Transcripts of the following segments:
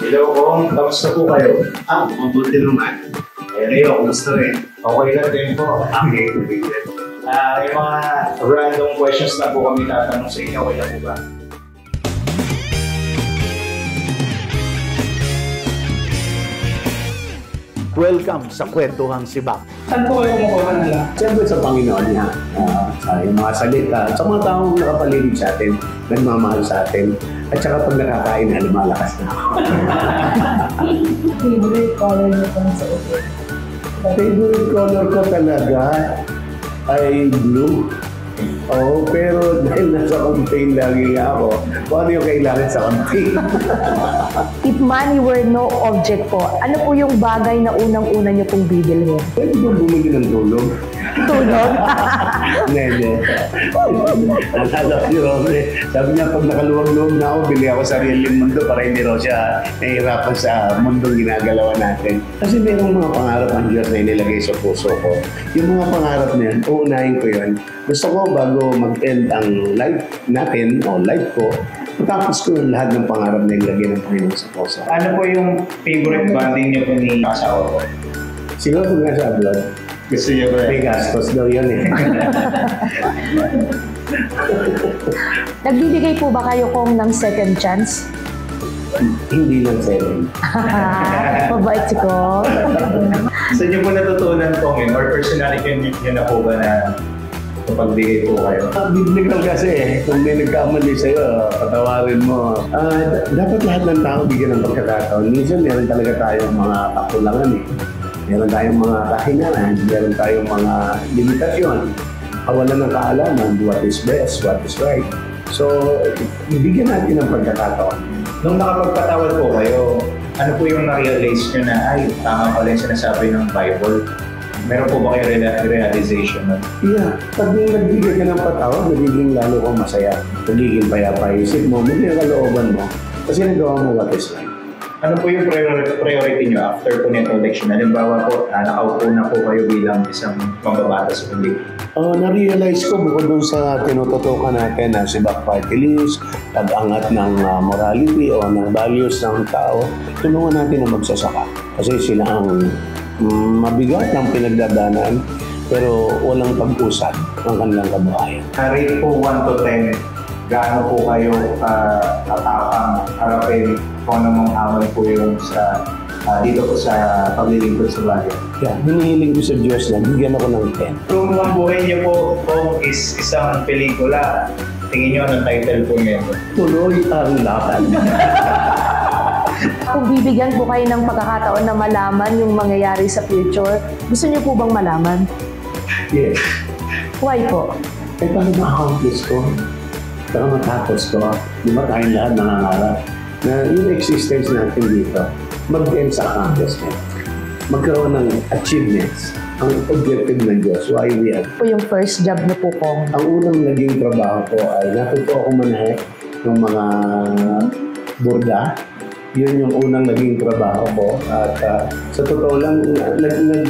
Hello, Kong. Kamusta po kayo? Mabuti naman. Kayo, kamusta rin? Okay lang din po. Okay. Yung mga random questions na po kami tatanong sa inyo. Okay lang po ba? Welcome sa Kwentuhang Sibak. Saan po kayo kumukuha nila? Siyempre sa Panginoon niya, sa yung mga salita, sa mga taong nakapaligid sa atin, nagmamahal sa atin, at saka pag nakakain na, lumalakas na ako. Favorite color niyo po sa upo? Favorite color ko talaga ay blue. Oo, pero dahil nasa campaign lagi nga ako, kung ano yung kailangan sa campaign. If money were no object po, ano po yung bagay na unang-una niyo pong bibilhin? Pwede ba bumili ng tulog? Tulog? Nene. Nalala ko yun, sabi niya, pag nakaluwag-luwag na ako, bili ako sariling mundo para hindi raw siya nahihirapan sa mundong ginagalawan natin. Kasi mayroong mga pangarap ang Diyos na inilagay sa puso ko. Yung mga pangarap na yan, uunahin ko yun. Gusto ko bago mag-end ang life natin o life ko, matapos ko yung lahat ng pangarap na ilagay ng Panginoon sa puso. Ano po yung favorite bonding niyo po ni asawa ko? Siguro kung nasa abroad, Gusto niyo ba? may gastos daw yun eh. Nagbibigay po ba kayo kong ng second chance? Hindi lang 7. Mabait si ko. Saan niyo po natutunan po ngayon? Or personality niyo na po ba na pagbigay po kayo? Biblical kasi eh. Kung may nagkamali sa'yo, patawarin mo. Dapat lahat ng tao bigyan ng pagkakataon. Minsan meron talaga tayong mga kakulangan eh. Meron tayong mga kahinaan, meron tayong mga limitasyon. Kawalan ng kaalaman, what is best, what is right. So, bigyan natin ng pagkakataon. Nung nakapagpatawad po kayo, ano po yung na-realize nyo na, ay, tama pala yung sinasabi ng Bible? Meron po ba kayo realization na? Yeah, pag nagbigay ka ng patawad, nagiging lalo kang masaya. Nagiging payapa isip mo, magiging kalooban mo. Kasi nagawa mo what is right. Ano po yung priority nyo after po nito election? Halimbawa po, nakaupo na po kayo bilang isang mambabata sa publiko. Na-realize ko bukod dun sa tinututukan natin na Sibak Party List, pag-angat ng morality o ng values ng tao, tulungan natin na magsasaka. Kasi sila ang mabigat ng pinagdadaanan pero walang pag-usad ng kanilang kabuhayan. Rate po 1 to 10, gaano po kayo katapang harapin kung anong hamon po yung sa dito po sa paglilingkod sa bayan? Yeah, hinihiling ko sa Diyos na bigyan ako ng 10. Kung ang buhay niyo po is isang pelikula, tingin niyo anong title po nito? Tuloy ang laban. Kung bibigyan po kayo ng pagkakataon na malaman yung mangyayari sa future, gusto niyo po bang malaman? Yes. Why po? Eh, paano ma-accomplish ko? Saka matapos ko? Di ba tayong lahat nangangarap na yung existence natin dito, mag-end sa accomplishment. Magkaroon ng achievements. Ang objective ng Diyos, why we are. Po yung first job niyo po kong Ang unang naging trabaho ko ay natuto ako manahe ng mga burda. Yun yung unang naging trabaho ko. At sa totoo lang,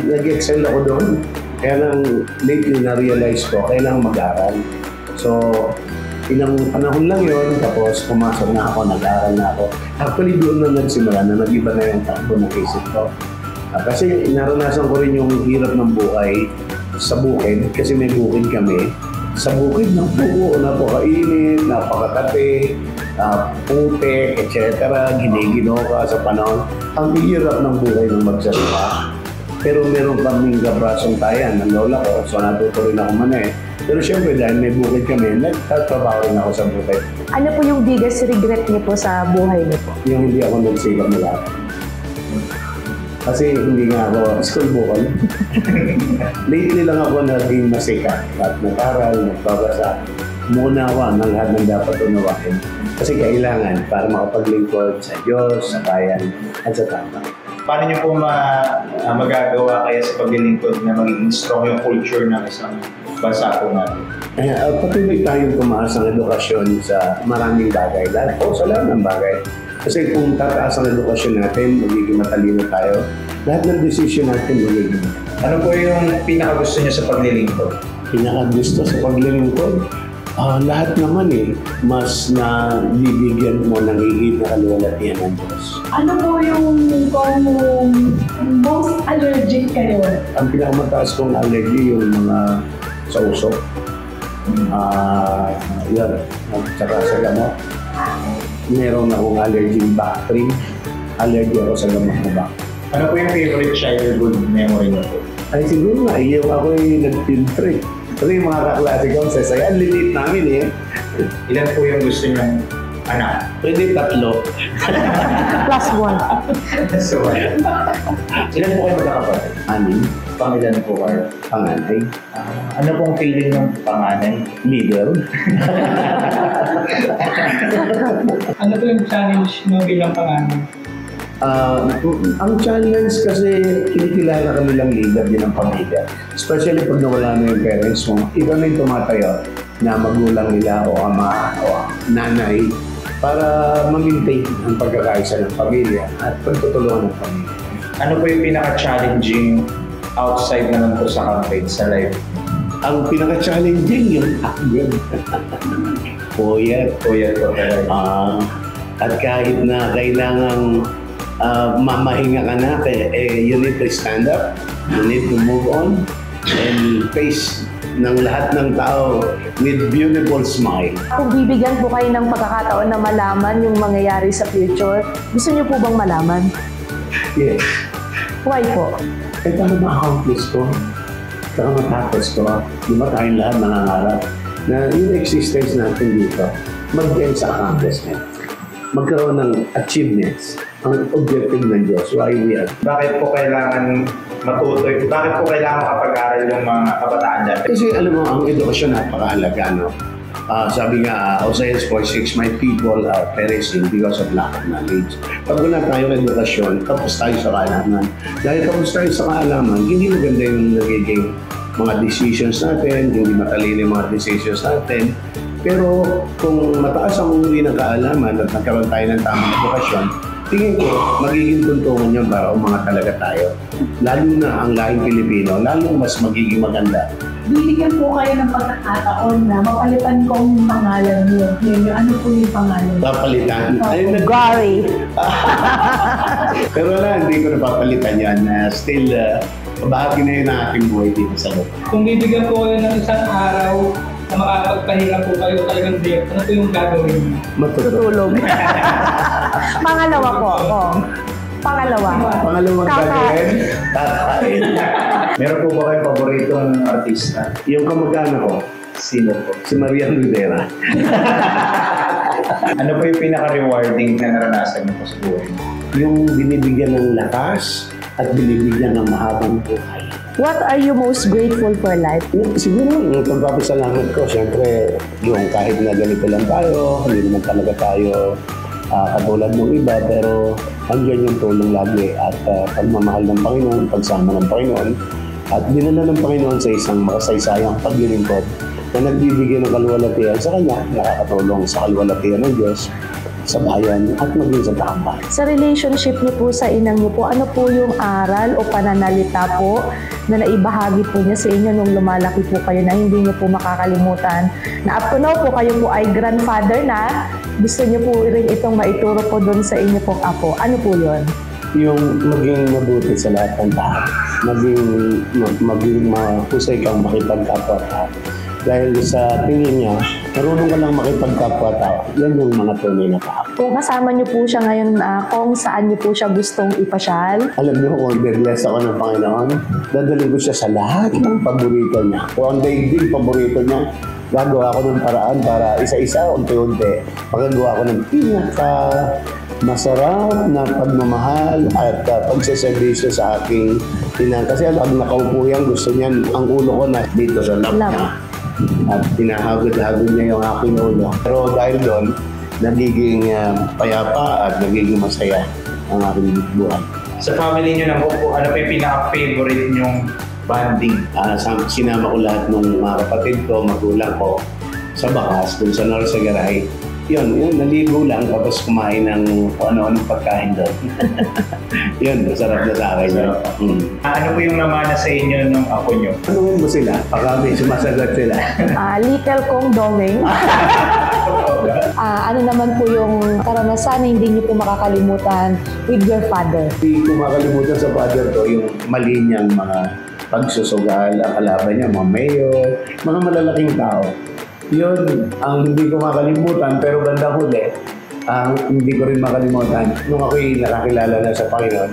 nag-excel ako doon. Kaya lang, lately na-realize ko, kailangan mag-aral. So, ilang panahon lang yun, tapos pumasok na ako, nag-aaral na ako. Actually, doon na nagsimula na nag-iba na yung takbo ng isip ko. Kasi naranasan ko rin yung hirap ng buhay sa bukid, kasi may bukid kami. Sa bukid, napakainit, napakatapi, putik, etc. Ginigino ka sa panahon. Ang hirap ng buhay ng magsasawa. Pero meron kaming gabrasong tayan ng lola ko, so natuto rin ako manahe. Pero syempre dahil may bukid kami, nagtatrabaho rin ako sa bukid. ano po yung biggest regret niyo po sa buhay niyo po? Yung hindi ako nagsikap na lahat. Kasi hindi nga ako school bukol. Lately lang ako naging masikat at nag-aral, nagbabasa. Muna ako ng lahat ng dapat unawain. Kasi kailangan para makapaglingkod sa Diyos, sa bayan, at sa tama. Paano niyo po magagawa kaya sa paglilingkod na magiging strong yung culture ng isang bansa po natin? Patuloy tayong tumaas ang edukasyon sa maraming bagay. Lahat po sa lahat ng bagay. Kasi kung tataas ang edukasyon natin, magiging matalino tayo. Lahat ng desisyon natin magiging. Ano po yung pinakagusto niyo sa paglilingkod? Pinakagusto sa paglilingkod? Lahat naman mas na bibigyan mo ng higit na kaluwalhatian ng Diyos. Ano po yung kung most allergic kayo? Ang pinakamataas kong allergy yung mga sa usok. Yan. At saka sa gamot. Meron akong allergy back-tree. Allergy ako sa gamot na back. Ano po yung favorite childhood memory mo po? Ay siguro nga, iyo ako'y nag-filtre. Kasi yung mga kaklase ko, sasaya, ang lilit namin Ilan po yung gusto niyong anak? Pwede 3. Plus 1. So, ilan po kayo magkakapatid? 6. Pangilan po kayo? Panganay. Ano pong feeling ng panganay? Leader. Ano po yung challenge mo bilang panganay? Ang challenge kasi kinikilala kami lang leader din ng pamilya. Especially pag nawala na yung parents mo, ikaw na yung tumatayo na magulang nila o ama o nanay para ma-maintain ang pagkakaisa ng pamilya at pagtutulungan ng pamilya. Ano po yung pinaka-challenging outside naman po sa campaign, sa life? Ang pinaka-challenging yung agad. Puyat. Puyat po talaga. At kahit na kailangang mamahinga ka na, you need to stand up, you need to move on, and face ng lahat ng tao with beautiful smile. Kung bibigyan po kayo ng pagkakataon na malaman yung mangyayari sa future, gusto niyo po bang malaman? Yes. Why po? Kahit ano ma-accomplish ko, saka matapos ko, di ba tayong lahat nangangarap na yung existence natin dito, mag-end sa accomplishment. Magkaroon ng achievements, ang objective ng Diyos, why we are. Bakit po kailangan matutoy? Bakit po kailangan makapag-aral yung mga kabataan natin? Kasi alam mo, ang edukasyon napakahalaga, no? Sabi nga, Hosea 4:6, my people are perishing because of lack of knowledge. Pag wala tayong edukasyon, tapos tayo sa kaalaman. Dahil tapos tayo sa kaalaman, hindi maganda yung nagiging mga decisions natin, hindi matalino yung mga decisions natin. Pero kung mataas ang uri ng kaalaman at nagkaroon tayo ng tamang edukasyon, tingin ko, magiging tuntungan niya para umangat talaga tayo. Lalo na ang lahing Pilipino, lalo mas magiging maganda. Bibigyan po kayo ng pagkakataon na mapalitan ko ang pangalan niyo. Ano po yung pangalan? Papalitan. Gary. Pero wala, hindi ko napapalitan yan. Still, bahagi na yun ang ating buhay dito sa loob. Kung bibigyan po kayo ng isang araw na makapagpahinga po kayo talagang direct, ano po yung gagawin niyo? Tutulog. Pangalawa po. Pangalawa. Pangalawang gagawin, kakain. Meron po ba kayong paboritong artista? Yung kamag-anak ko, Sino po? si Marian Rivera. Ano po yung pinaka-rewarding na naranasan niyo po sa buhay? Yung binibigyan ng lakas at binibigyan ng mahabang buhay. What are you most grateful for life? Siguro, yung pagpapasalamat ko, siyempre, yung kahit na ganito lang tayo, hindi naman talaga tayo katulad ng iba, pero andyan yung tulong lagi at pagmamahal ng Panginoon, pagsama ng Panginoon, at dinala ng Panginoon sa isang makasaysayang paglilingkod na nagbibigay ng kaluwalhatian sa Kanya, nakakatulong sa kaluwalhatian ng Diyos, sa bayan at maging sa tahanan. Sa relationship niyo po sa inang niyo po, ano po yung aral o pananalita po na naibahagi po niya sa inyo nung lumalaki po kayo na hindi niyo po makakalimutan? Na up to now po kayo po ay grandfather na, gusto niyo po rin itong maituro po doon sa inyo pong apo. Ano po yun? Yung maging mabuti sa lahat ng tao, maging mahusay kang makipagkapwa-tao. Dahil sa tingin niya, marunong ka lang makipagkapwa-tao. Yan yung mga tunay na tao. Kung kasama niyo po siya ngayon, kung saan niyo po siya gustong ipasyal? Alam niyo, kung i-bless ako ng Panginoon, dadalhin ko siya sa lahat ng paborito niya. Kung ang daigdig paborito niya, gagawa ko ng paraan para isa-isa, unti-unti. Magagawa ko ng masarap na pagmamahal at pagsaservisyo sa aking ina. Kasi pag nakaupo yan, gusto niyan ang ulo ko na dito sa lap niya. At pinahagod-hagod niya yung aking ulo. Pero dahil doon, nagiging payapa at nagiging masaya ang aking buhay. Sa family niyo naman po, ano po yung pinaka-favorite niyong banding? Sinama ko lahat ng mga kapatid ko, magulang ko, sa bakas, kung sa Norsagaray. Yun, naligo lang tapos kumain ng kung ano-anong pagkain doon. Yun, masarap na sa akin yun. Ano po yung namana sa inyo nung apo nyo? Ano mo sila? Baka may sumasagot sila. Little Kong Doming. Ano naman po yung karanasan na hindi niyo po makakalimutan with your father? Hindi ko makalimutan sa father ko yung mali niyang mga pagsusugal, ang kalaban niya, mga mayor, mga malalaking tao. Yun ang hindi ko makalimutan, pero bandang huli, hindi ko rin makalimutan nung ako'y nakakilala na sa Panginoon.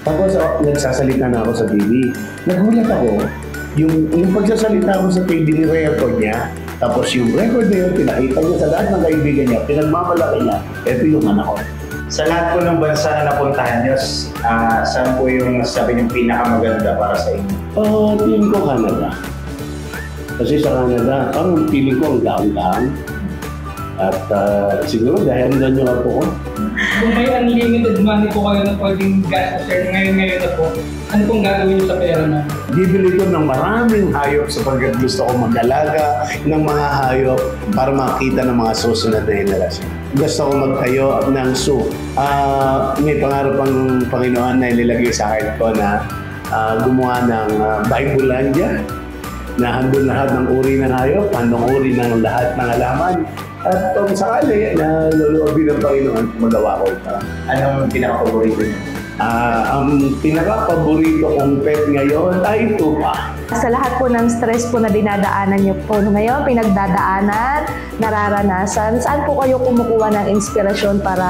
Tapos nagsasalita na ako sa TV. Nagulat ako, yung pagsasalita ko sa TV ni record niya, tapos yung record na yun, pinakita niya sa lahat ng kaibigan niya, pinagmamalaki niya, ito yung anak ko. Sa lahat po ng bansa na napuntahan nyo, saan po yung sabi niyong pinakamaganda para sa inyo? Tingin ko Canada. Kasi sa Canada, parang feeling ko ang gaang-gaang. At siguro dahil na nyo nga po ko. Kung may unlimited money po kayo na pwedeng gastos ngayon na po, ano pong gagawin niyo sa pera na? Bibili ko ng maraming hayop sapagkat gusto ko mag-alaga ng mga hayop para makita ng mga susunod na henerasyon. Gusto ko magtayo ng zoo. May pangarap ang Panginoon na inilagay sa heart ko na gumawa ng Bible-landia na handong lahat ng uri ng hayop, handong uri ng lahat ng halaman. At kung sakali na luluobin ng Panginoon, magawa ko ito. Anong pinaka-paborito niyo? Ang pinaka-paborito kong pet ngayon ay tupa. Sa lahat po ng stress po na dinadaanan niyo po ngayon, pinagdadaanan, nararanasan, saan po kayo kumukuha ng inspirasyon para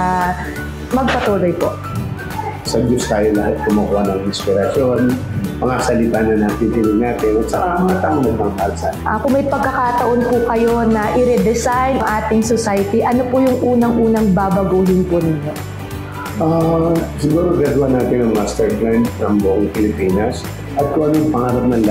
magpatuloy po? Sa Diyos tayo lahat kumukuha ng inspirasyon, mga salita na natitinig natin, at saka mga taong nagmamahalsan. Kung may pagkakataon po kayo na i-redesign ang ating society, ano po yung unang-unang babaguhin po ninyo? Siguro gagawa natin ang master plan ng buong Pilipinas at kung anong pangarap ng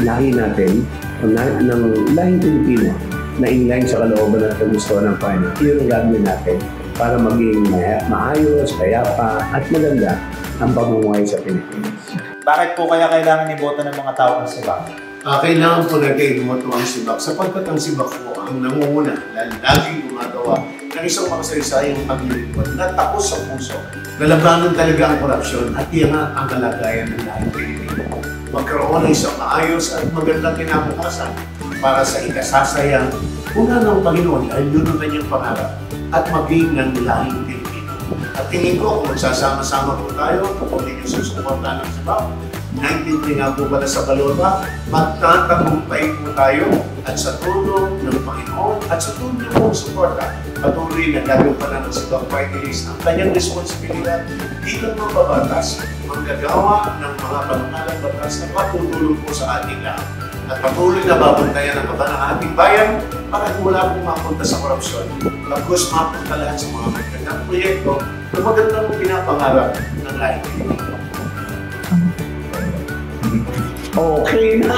lahi natin, ng lahing Pilipino na inline sa kalooban at kagustuhan ng Panginoon. Iyon ang gagawin natin para maging maayos, payapa at maganda ang pamumuhay sa Pilipinas. Bakit po kaya kailangan iboto ng mga tao ng Sibak? Kailangan po natin iboto ang Sibak sapagkat ang Sibak po ang nangunguna na laging gumagawa ng isang makasaysayang paglilingkod na tapos sa puso. Nalabanan talaga ang korupsyon at iyan ang kalagayan ng lahing Pilipino. Magkaroon ng isang maayos at magandang kinabukasan para sa ikasasayang una ng Panginoon dahil yun ang kanyang pangarap at maging ng lahing Pilipino. At tingin ko kung magsasama-sama po tayo, kung hindi nyo susuportahan ng Sibak, 19 nga po pala sa balota, magtatagumpay po tayo at sa tulong ng Panginoon at sa tulong ng mga suporta, patuloy na gagawin pala ng Sibak Party List ang kanyang responsibilidad dito ng babatas, manggagawa ng mga panukalang batas na patutulong po sa ating lahat. At patuloy na babantayan ang kaba ng ating bayan para wala pong mapunta sa korupsyon. Bagkus mapunta lahat sa mga magandang proyekto na magandang pinapangarap ng lahing Pilipino. Okay na.